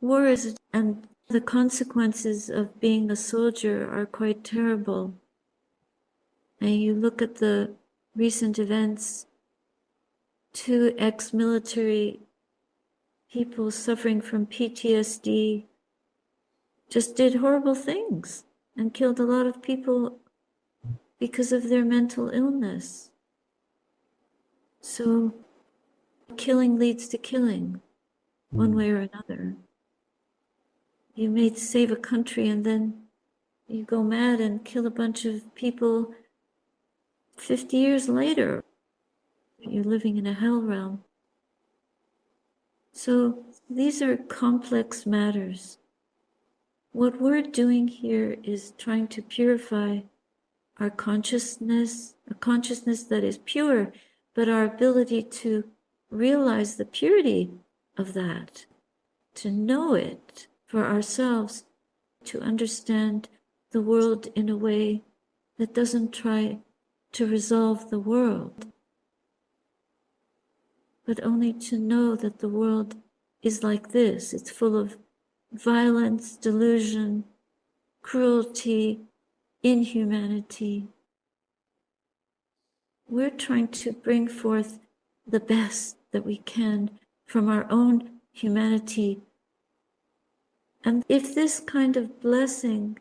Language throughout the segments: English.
war is, and the consequences of being a soldier are quite terrible. And you look at the recent events, 2 ex-military people suffering from PTSD just did horrible things and killed a lot of people because of their mental illness. So killing leads to killing, one way or another. You may save a country and then you go mad and kill a bunch of people 50 years later. You're living in a hell realm. So these are complex matters. What we're doing here is trying to purify our consciousness, a consciousness that is pure, but our ability to realize the purity of that, to know it for ourselves, to understand the world in a way that doesn't try to resolve the world, but only to know that the world is like this. It's full of violence, delusion, cruelty, inhumanity. We're trying to bring forth the best that we can from our own humanity. And if this kind of blessing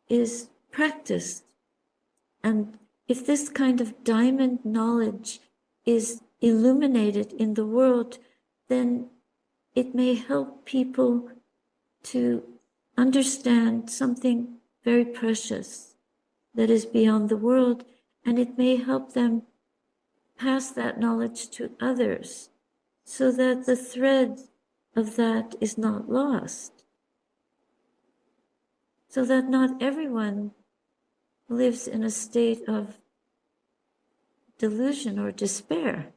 is practiced, and if this kind of diamond knowledge is illuminated in the world, then it may help people to understand something very precious that is beyond the world, and it may help them pass that knowledge to others so that the thread of that is not lost, so that not everyone lives in a state of delusion or despair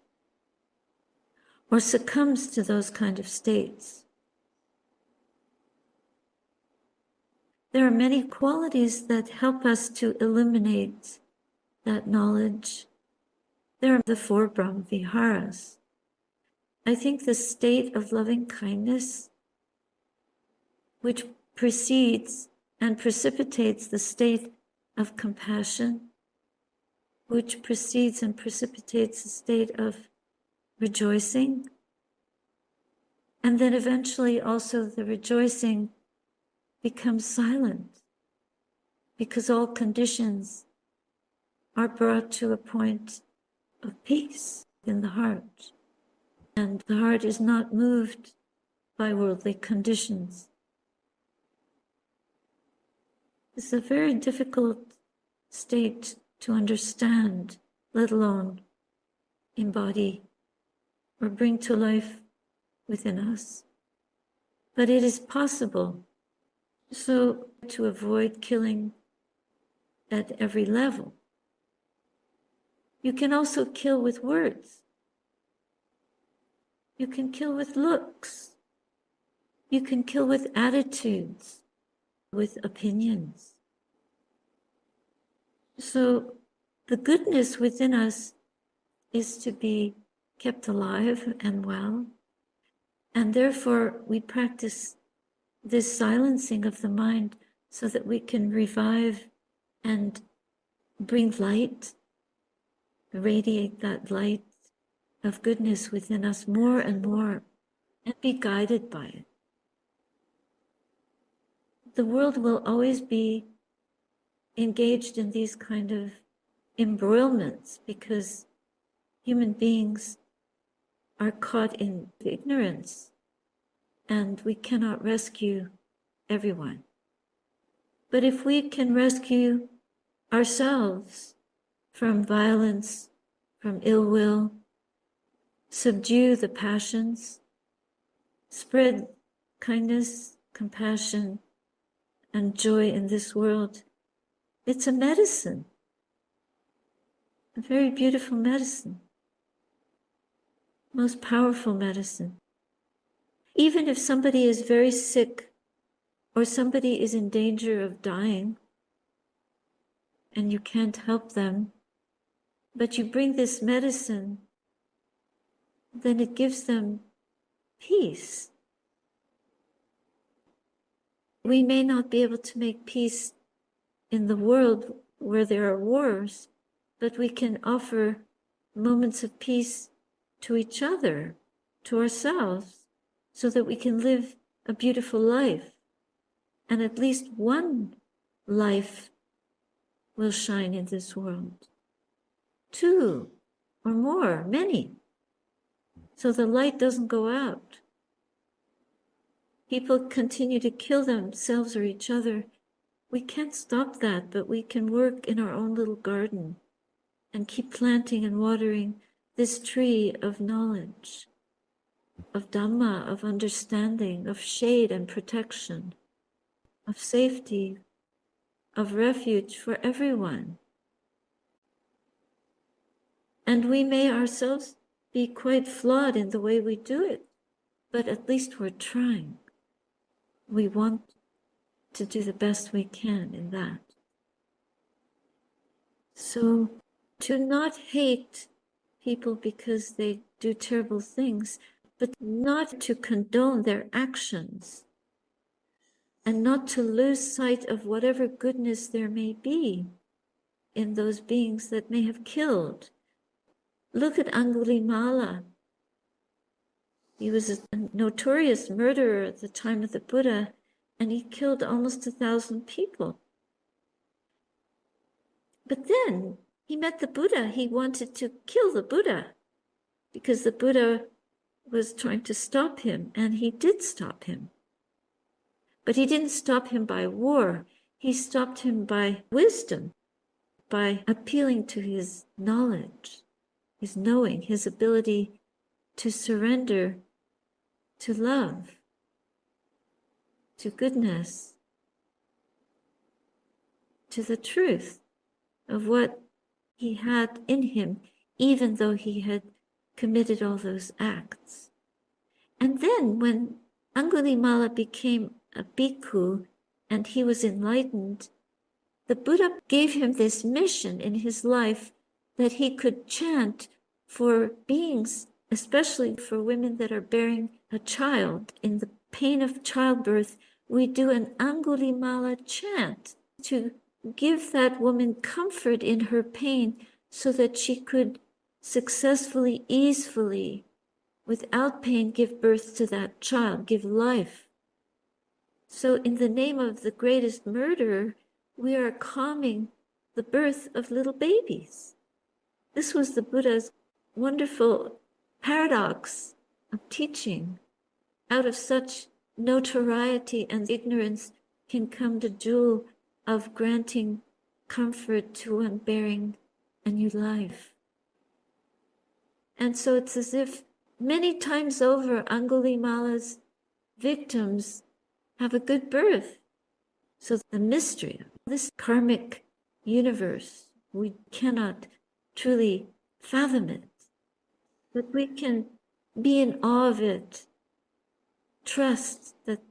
or succumbs to those kind of states. There are many qualities that help us to illuminate that knowledge. There are the 4 Brahma Viharas. I think the state of loving kindness, which precedes and precipitates the state of compassion, which precedes and precipitates the state of rejoicing, and then eventually also the rejoicing becomes silent because all conditions are brought to a point of peace in the heart. And the heart is not moved by worldly conditions. It's a very difficult state to understand, let alone embody or bring to life within us. But it is possible. So to avoid killing at every level. You can also kill with words. You can kill with looks. You can kill with attitudes, with opinions. So the goodness within us is to be kept alive and well, and therefore we practice this silencing of the mind so that we can revive and bring light, radiate that light of goodness within us more and more, and be guided by it. The world will always be engaged in these kind of embroilments because human beings are caught in ignorance, and we cannot rescue everyone. But if we can rescue ourselves from violence, from ill will, subdue the passions, spread kindness, compassion, and joy in this world, it's a medicine, a very beautiful medicine, most powerful medicine. Even if somebody is very sick or somebody is in danger of dying and you can't help them, but you bring this medicine, then it gives them peace. We may not be able to make peace in the world where there are wars, but we can offer moments of peace to each other, to ourselves, so that we can live a beautiful life. And at least one life will shine in this world. Two or more, many. So the light doesn't go out. People continue to kill themselves or each other. We can't stop that, but we can work in our own little garden and keep planting and watering this tree of knowledge, of Dhamma, of understanding, of shade and protection, of safety, of refuge for everyone. And we may ourselves be quite flawed in the way we do it, but at least we're trying. We want to do the best we can in that. So to not hate people because they do terrible things, but not to condone their actions, and not to lose sight of whatever goodness there may be in those beings that may have killed. Look at Angulimala. He was a notorious murderer at the time of the Buddha, and he killed almost 1,000 people. But then he met the Buddha. He wanted to kill the Buddha because the Buddha was trying to stop him, and he did stop him. But he didn't stop him by war. He stopped him by wisdom, by appealing to his knowledge, his knowing, his ability to surrender to love, to goodness, to the truth of what he had in him, even though he had committed all those acts. And then when Angulimala became a bhikkhu and he was enlightened, the Buddha gave him this mission in his life that he could chant for beings, especially for women that are bearing a child. In the pain of childbirth, we do an Angulimala chant to give that woman comfort in her pain so that she could successfully, easily, without pain, give birth to that child, give life. So in the name of the greatest murderer, we are calming the birth of little babies. This was the Buddha's wonderful paradox of teaching. Out of such notoriety and ignorance can come the jewel of granting comfort to one bearing a new life. And so it's as if many times over, Angulimala's victims have a good birth. So the mystery of this karmic universe, we cannot truly fathom it, but we can be in awe of it, trust that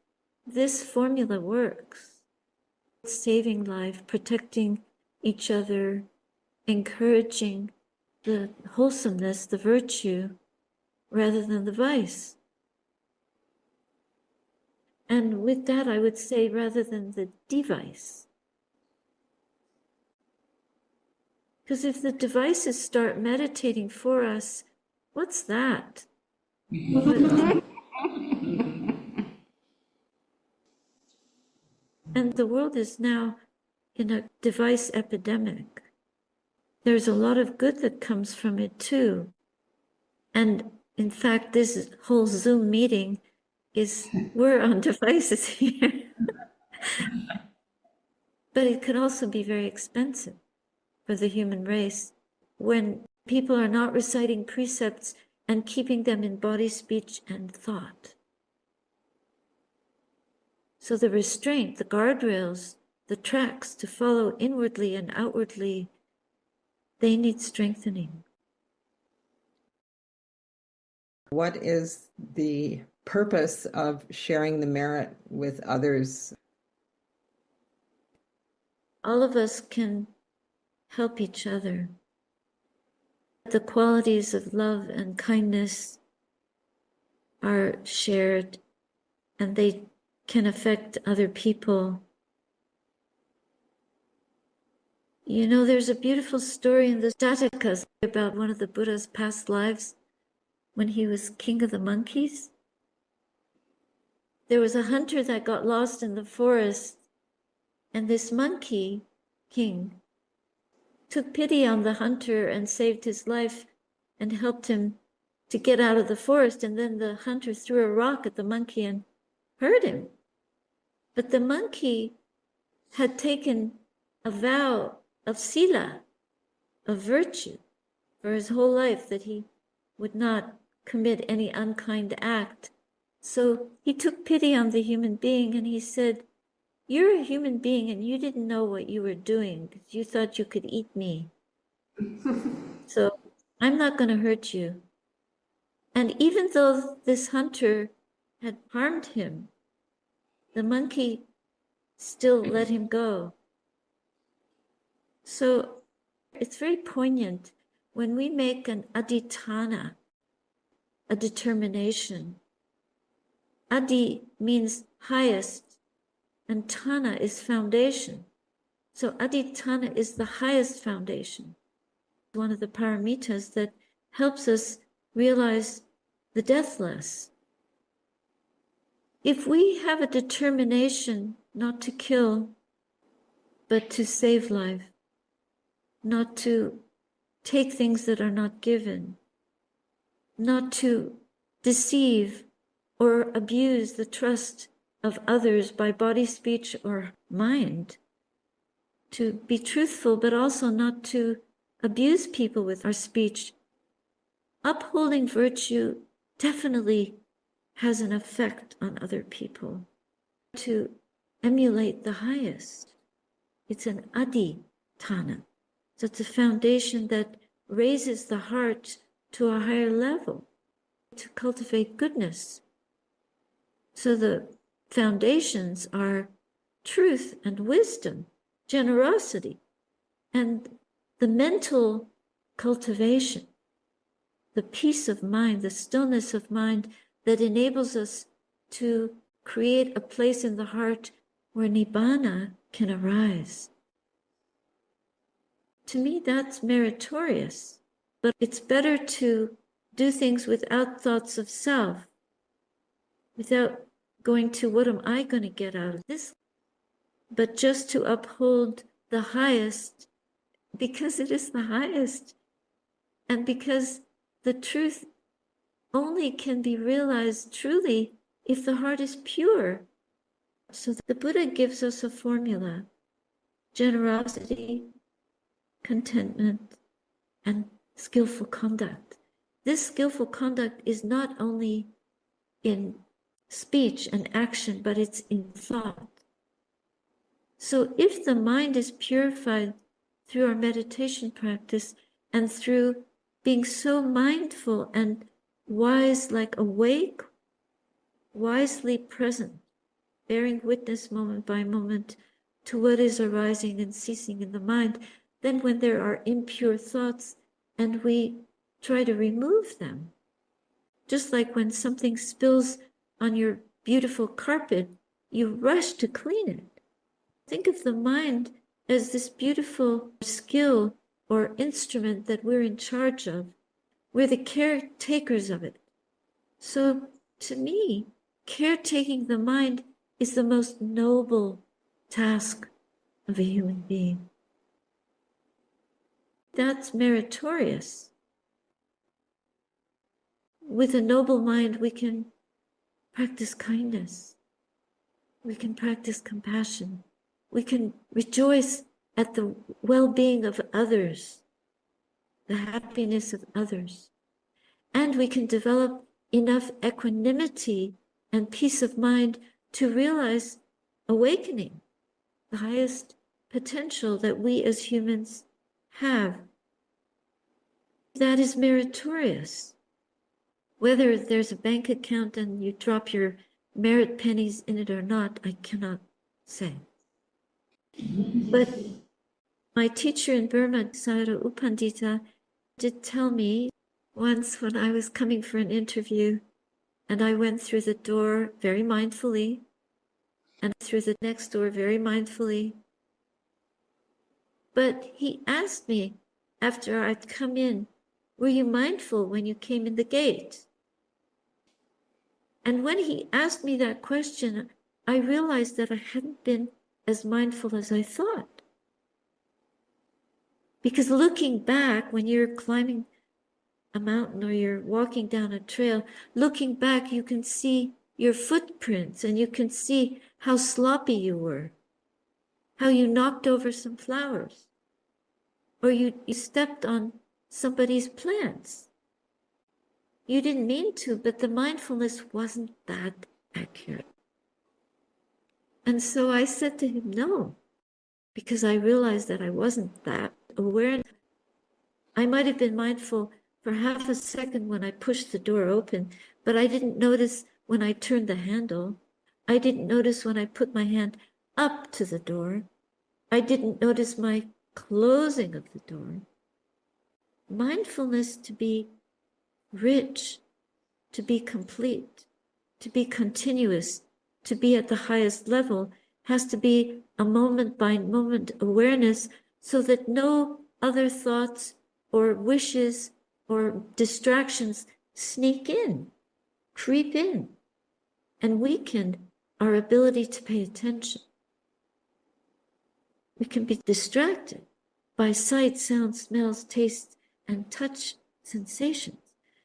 this formula works, saving life, protecting each other, encouraging the wholesomeness, the virtue, rather than the vice. And with that, I would say rather than the device. Because if the devices start meditating for us, what's that? And the world is now in a device epidemic. There's a lot of good that comes from it too. And in fact, this whole Zoom meeting we're on devices here. But it can also be very expensive for the human race when people are not reciting precepts and keeping them in body, speech, and thought. So the restraint, the guardrails, the tracks to follow inwardly and outwardly, they need strengthening. What is the purpose of sharing the merit with others? All of us can help each other. The qualities of love and kindness are shared, and they can affect other people. You know, there's a beautiful story in the Statikas about one of the Buddha's past lives when he was king of the monkeys. There was a hunter that got lost in the forest, and this monkey king took pity on the hunter and saved his life and helped him to get out of the forest. And then the hunter threw a rock at the monkey and hurt him. But the monkey had taken a vow of sila, of virtue, for his whole life, that he would not commit any unkind act. So he took pity on the human being and he said, "You're a human being and you didn't know what you were doing because you thought you could eat me. So I'm not going to hurt you." And even though this hunter had harmed him, the monkey still let him go. So it's very poignant when we make an adhitthana, a determination. Adi means highest, and thana is foundation. So adhitthana is the highest foundation, one of the paramitas that helps us realize the deathless. If we have a determination not to kill, but to save life, not to take things that are not given, not to deceive or abuse the trust of others by body, speech, or mind, to be truthful, but also not to abuse people with our speech. Upholding virtue definitely has an effect on other people. To emulate the highest, it's an adhitthana. So it's a foundation that raises the heart to a higher level, to cultivate goodness. So the foundations are truth and wisdom, generosity, and the mental cultivation, the peace of mind, the stillness of mind that enables us to create a place in the heart where nibbana can arise. To me, that's meritorious, but it's better to do things without thoughts of self, without going to what am I going to get out of this, but just to uphold the highest because it is the highest, and because the truth only can be realized truly if the heart is pure. So the Buddha gives us a formula: generosity, contentment, and skillful conduct. This skillful conduct is not only in speech and action, but it's in thought. So if the mind is purified through our meditation practice and through being so mindful and wise, like awake, wisely present, bearing witness moment by moment to what is arising and ceasing in the mind, then when there are impure thoughts and we try to remove them, just like when something spills on your beautiful carpet, you rush to clean it. Think of the mind as this beautiful skill or instrument that we're in charge of. We're the caretakers of it. So to me, caretaking the mind is the most noble task of a human being. That's meritorious. With a noble mind, we can practice kindness. We can practice compassion. We can rejoice at the well-being of others, the happiness of others. And we can develop enough equanimity and peace of mind to realize awakening, the highest potential that we as humans have. That is meritorious. Whether there's a bank account and you drop your merit pennies in it or not, I cannot say. But my teacher in Burma, Sayadaw U Pandita, did tell me once when I was coming for an interview and I went through the door very mindfully and through the next door very mindfully. But he asked me after I'd come in, were you mindful when you came in the gate? And when he asked me that question, I realized that I hadn't been as mindful as I thought. Because looking back, when you're climbing a mountain or you're walking down a trail, looking back, you can see your footprints and you can see how sloppy you were, how you knocked over some flowers, or you stepped on somebody's plants. You didn't mean to, but the mindfulness wasn't that accurate. And so I said to him, no, because I realized that I wasn't that aware. I might have been mindful for half a second when I pushed the door open, but I didn't notice when I turned the handle. I didn't notice when I put my hand up to the door. I didn't notice my closing of the door. Mindfulness to be rich, to be complete, to be continuous, to be at the highest level, has to be a moment by moment awareness so that no other thoughts or wishes or distractions sneak in, creep in, and weaken our ability to pay attention. We can be distracted by sight, sound, smells, taste, and touch sensations.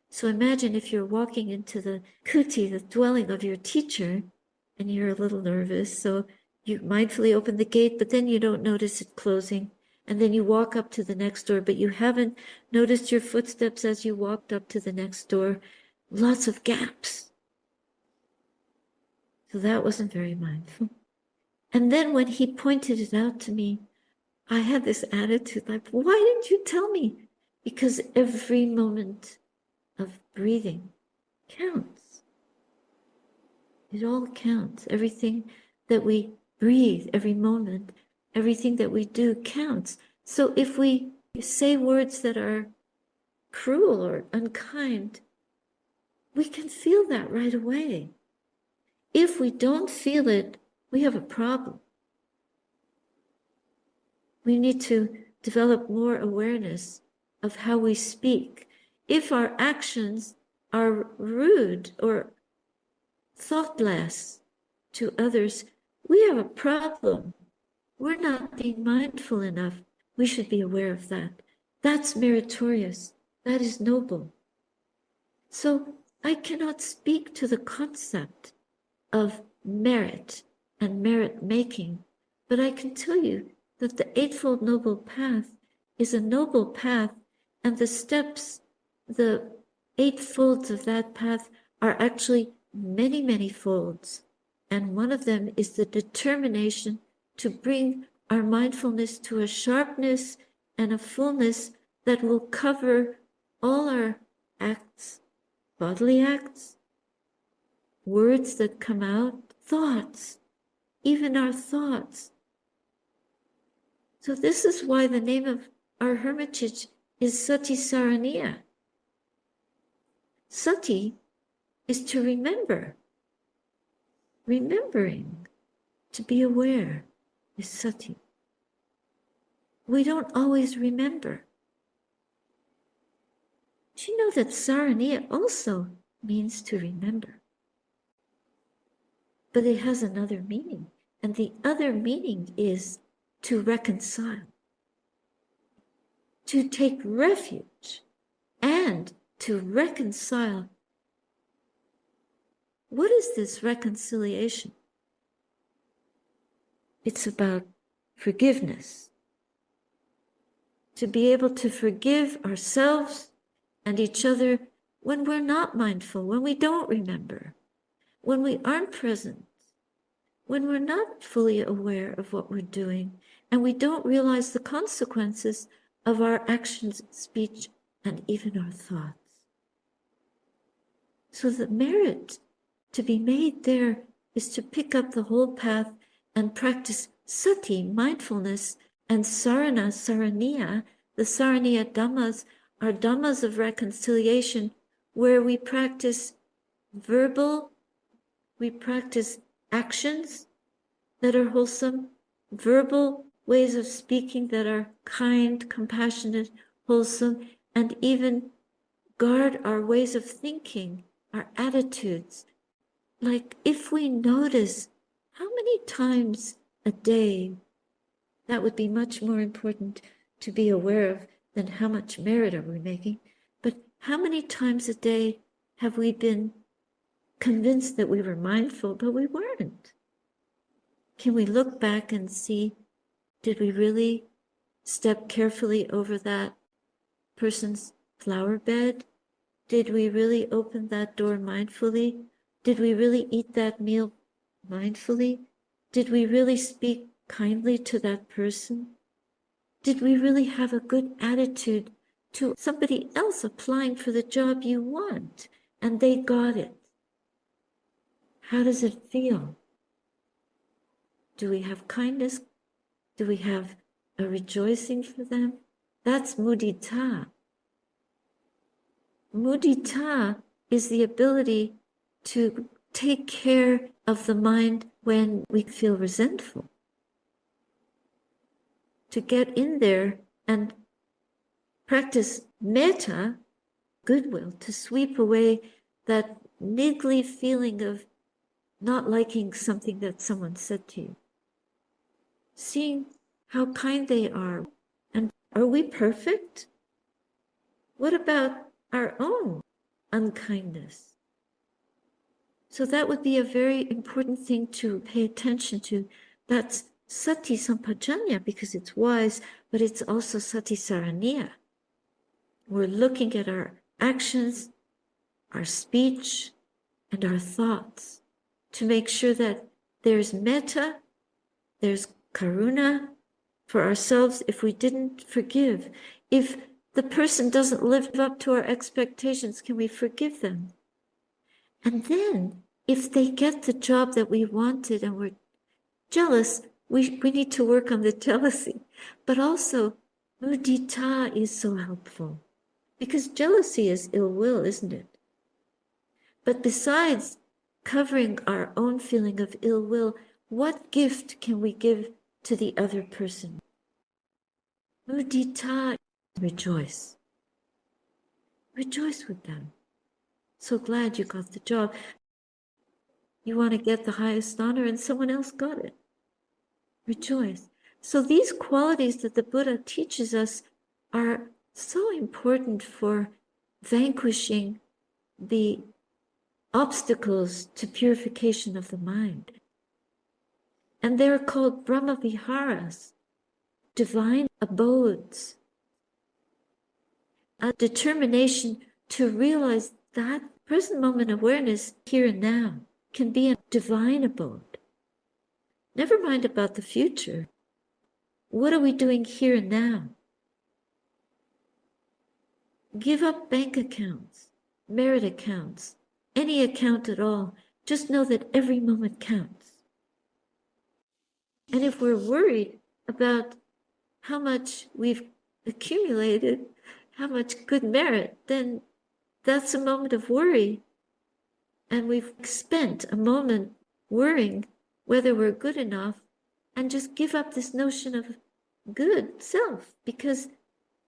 So imagine if you're walking into the kuti, the dwelling of your teacher, and you're a little nervous. So you mindfully open the gate, but then you don't notice it closing. And then you walk up to the next door, but you haven't noticed your footsteps as you walked up to the next door. Lots of gaps. So that wasn't very mindful. And then when he pointed it out to me, I had this attitude like, why didn't you tell me? Because every moment of breathing counts. It all counts. Everything that we breathe, every moment, everything that we do counts. So if we say words that are cruel or unkind, we can feel that right away. If we don't feel it, we have a problem. We need to develop more awareness of how we speak. If our actions are rude or thoughtless to others, we have a problem. We're not being mindful enough. We should be aware of that. That's meritorious. That is noble. So I cannot speak to the concept of merit and merit making, but I can tell you that the Eightfold Noble Path is a noble path, and the steps, the 8 folds of that path are actually many, many folds. And one of them is the determination to bring our mindfulness to a sharpness and a fullness that will cover all our acts, bodily acts, words that come out, thoughts, even our thoughts. So this is why the name of our hermitage is Sati Saraniya. Sati is to remember. Remembering, to be aware, is sati. We don't always remember. Do you know that Saraniya also means to remember? But it has another meaning, and the other meaning is to reconcile, to take refuge, and to reconcile. What is this reconciliation? It's about forgiveness. To be able to forgive ourselves and each other when we're not mindful, when we don't remember, when we aren't present, when we're not fully aware of what we're doing, and we don't realize the consequences of our actions, speech, and even our thoughts. So the merit to be made there is to pick up the whole path and practice sati, mindfulness, and sarana, saraniya. The saraniya dhammas are dhammas of reconciliation where we practice verbal, we practice actions, that are wholesome, verbal ways of speaking that are kind, compassionate, wholesome, and even guard our ways of thinking, our attitudes. Like if we notice how many times a day, that would be much more important to be aware of than how much merit are we making. But how many times a day have we been convinced that we were mindful, but we weren't? Can we look back and see, did we really step carefully over that person's flower bed? Did we really open that door mindfully? Did we really eat that meal mindfully? Did we really speak kindly to that person? Did we really have a good attitude to somebody else applying for the job you want and they got it? How does it feel? Do we have kindness? Do we have a rejoicing for them? That's mudita. Mudita is the ability to take care of the mind when we feel resentful. To get in there and practice metta, goodwill, to sweep away that niggly feeling of not liking something that someone said to you. Seeing how kind they are. And are we perfect? What about our own unkindness? So that would be a very important thing to pay attention to. That's sati sampajanya because it's wise, but it's also sati saraniya. We're looking at our actions, our speech, and our thoughts to make sure that there's metta, there's karuna for ourselves if we didn't forgive. If the person doesn't live up to our expectations, can we forgive them? And then if they get the job that we wanted and we're jealous, we need to work on the jealousy. But also, mudita is so helpful because jealousy is ill will, isn't it? But besides covering our own feeling of ill will, what gift can we give to the other person? Mudita, rejoice. Rejoice with them. So glad you got the job. You want to get the highest honor and someone else got it. Rejoice. So these qualities that the Buddha teaches us are so important for vanquishing the obstacles to purification of the mind. And they're called Brahma Viharas, divine abodes. A determination to realize that present moment awareness here and now can be a divine abode. Never mind about the future. What are we doing here and now? Give up bank accounts, merit accounts, any account at all. Just know that every moment counts. And if we're worried about how much we've accumulated, how much good merit, then that's a moment of worry. And we've spent a moment worrying whether we're good enough, and just give up this notion of good self, because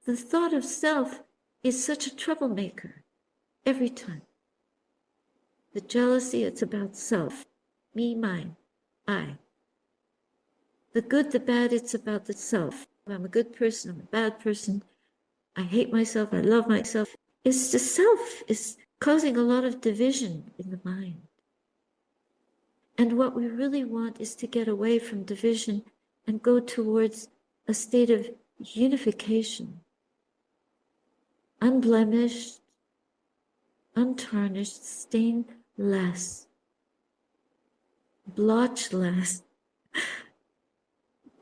the thought of self is such a troublemaker every time. The jealousy, it's about self, me, mine, I. The good, the bad, it's about the self. I'm a good person, I'm a bad person, I hate myself, I love myself. It's the self is causing a lot of division in the mind. And what we really want is to get away from division and go towards a state of unification, unblemished, untarnished, stainless, blotchless,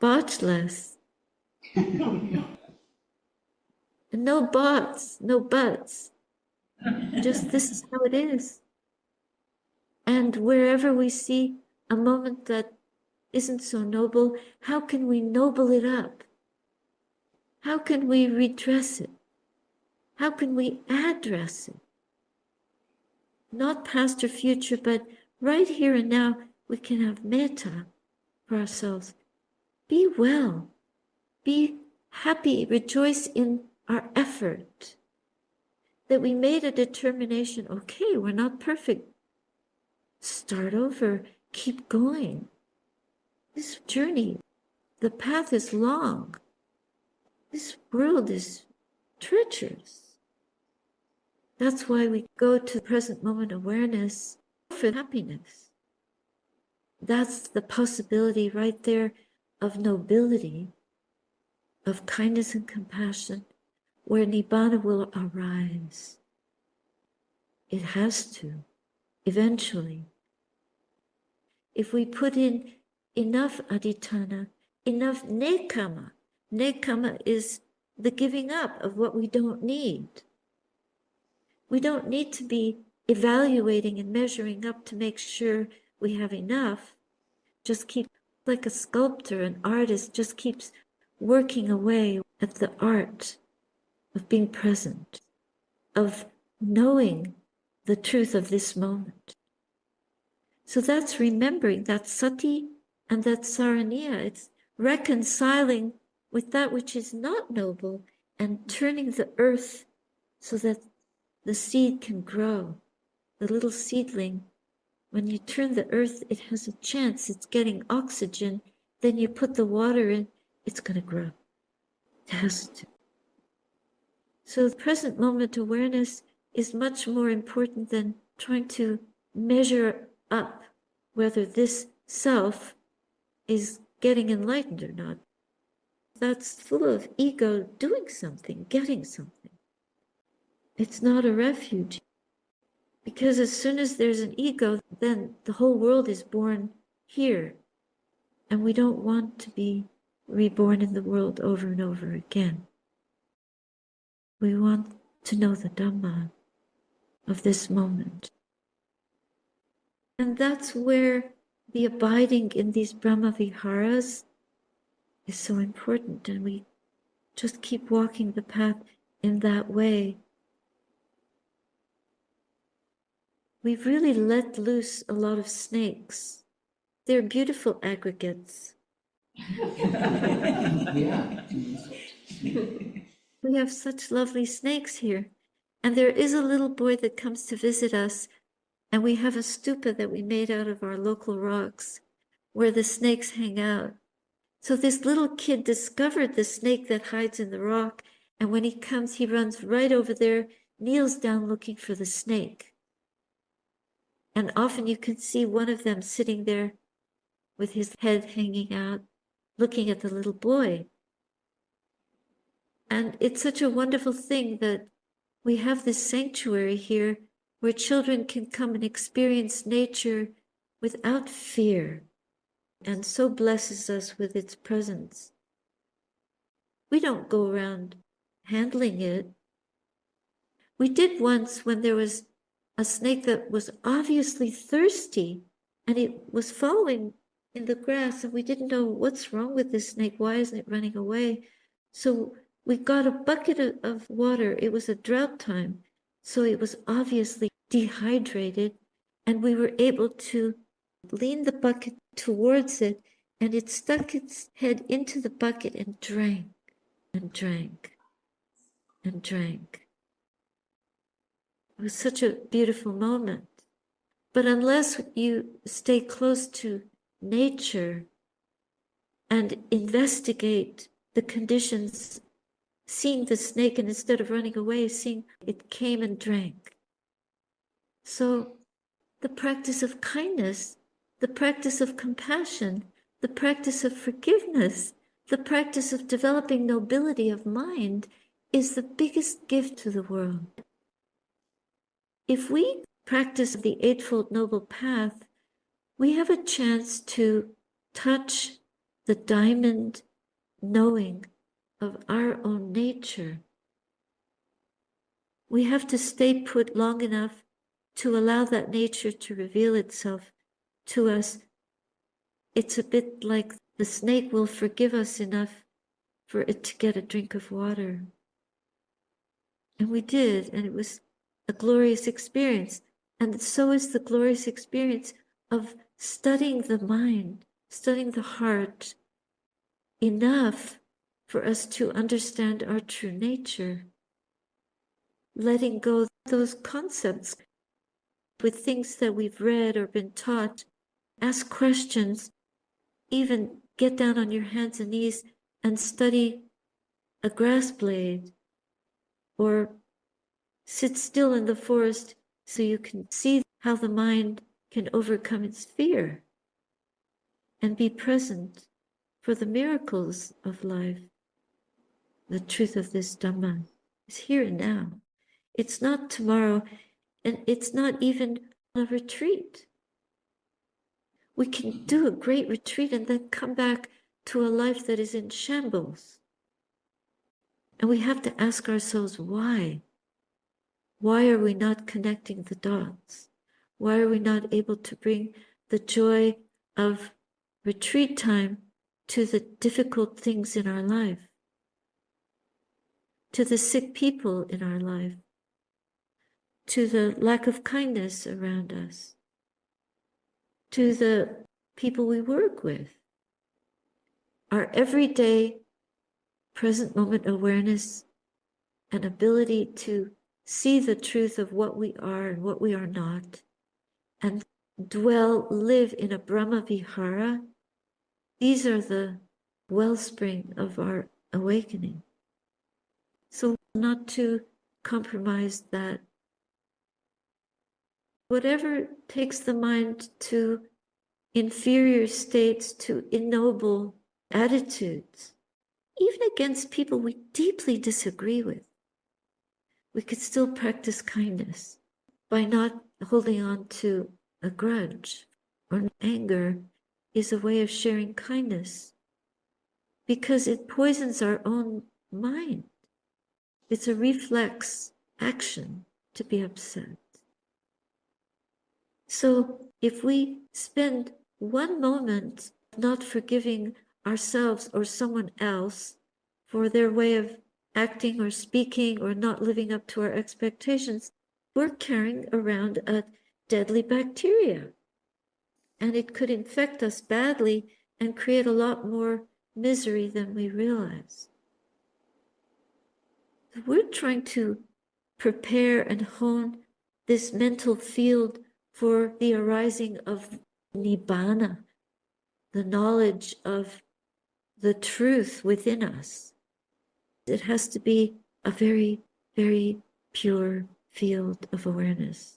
botchless. No bots, no buts. Just this is how it is. And wherever we see a moment that isn't so noble, how can we noble it up? How can we redress it? How can we address it? Not past or future, but right here and now, we can have metta for ourselves. Be well, be happy, rejoice in our effort, that we made a determination, okay, we're not perfect. Start over, keep going. This journey, the path is long. This world is treacherous. That's why we go to present moment awareness for happiness. That's the possibility right there of nobility, of kindness and compassion, where Nibbana will arise. It has to, eventually. If we put in enough adhitthana, enough nekama. Nekama is the giving up of what we don't need. We don't need to be evaluating and measuring up to make sure we have enough. Just keep, like a sculptor, an artist, just keeps working away at the art of being present, of knowing the truth of this moment. So that's remembering, that's sati and that's saraniya. It's reconciling with that which is not noble and turning the earth so that the seed can grow. The little seedling, when you turn the earth, it has a chance, it's getting oxygen, then you put the water in, it's going to grow. It has to. So the present moment awareness is much more important than trying to measure up whether this self is getting enlightened or not. That's full of ego doing something, getting something. It's not a refuge. Because as soon as there's an ego, then the whole world is born here. And we don't want to be reborn in the world over and over again. We want to know the Dhamma of this moment. And that's where the abiding in these Brahma Viharas is so important. And we just keep walking the path in that way. We've really let loose a lot of snakes. They're beautiful aggregates. Yeah. We have such lovely snakes here. And there is a little boy that comes to visit us, and we have a stupa that we made out of our local rocks where the snakes hang out. So this little kid discovered the snake that hides in the rock, and when he comes, he runs right over there, kneels down looking for the snake. And often you can see one of them sitting there with his head hanging out, looking at the little boy. And it's such a wonderful thing that we have this sanctuary here where children can come and experience nature without fear, and so blesses us with its presence. We don't go around handling it. We did once when there was a snake that was obviously thirsty, and it was following in the grass, and we didn't know what's wrong with this snake. Why isn't it running away? So we got a bucket of water. It was a drought time, so it was obviously dehydrated, and we were able to lean the bucket towards it, and it stuck its head into the bucket and drank and drank and drank. It was such a beautiful moment. But unless you stay close to nature and investigate the conditions, seeing the snake, and instead of running away, seeing it came and drank. So the practice of kindness, the practice of compassion, the practice of forgiveness, the practice of developing nobility of mind is the biggest gift to the world. If we practice the Eightfold Noble Path, we have a chance to touch the diamond knowing of our own nature. We have to stay put long enough to allow that nature to reveal itself to us. It's a bit like the snake will forgive us enough for it to get a drink of water. And we did, and it was a glorious experience. And so is the glorious experience of studying the mind, studying the heart enough for us to understand our true nature, letting go those concepts with things that we've read or been taught, ask questions, even get down on your hands and knees and study a grass blade, or sit still in the forest so you can see how the mind can overcome its fear and be present for the miracles of life. The truth of this Dhamma is here and now. It's not tomorrow, and it's not even a retreat. We can do a great retreat and then come back to a life that is in shambles. And we have to ask ourselves, why? Why are we not connecting the dots? Why are we not able to bring the joy of retreat time to the difficult things in our life, to the sick people in our life, to the lack of kindness around us, to the people we work with? Our everyday present moment awareness and ability to see the truth of what we are and what we are not, and live in a Brahma Vihara, these are the wellspring of our awakening. So not to compromise that. Whatever takes the mind to inferior states, to ignoble attitudes, even against people we deeply disagree with, we could still practice kindness by not holding on to a grudge or anger. Is a way of sharing kindness because it poisons our own mind. It's a reflex action to be upset. So if we spend one moment not forgiving ourselves or someone else for their way of acting or speaking or not living up to our expectations, we're carrying around a deadly bacteria. And it could infect us badly and create a lot more misery than we realize. We're trying to prepare and hone this mental field for the arising of Nibbana, the knowledge of the truth within us. It has to be a very, very pure field of awareness.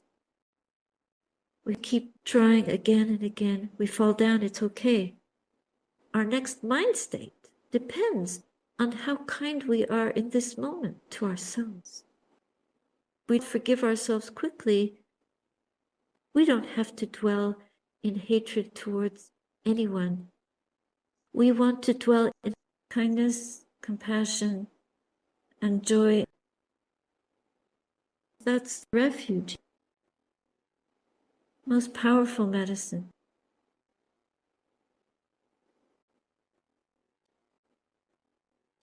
We keep trying again and again. We fall down, it's okay. Our next mind state depends on how kind we are in this moment to ourselves. We forgive ourselves quickly. We don't have to dwell in hatred towards anyone. We want to dwell in kindness, compassion, and joy. That's refuge. Most powerful medicine.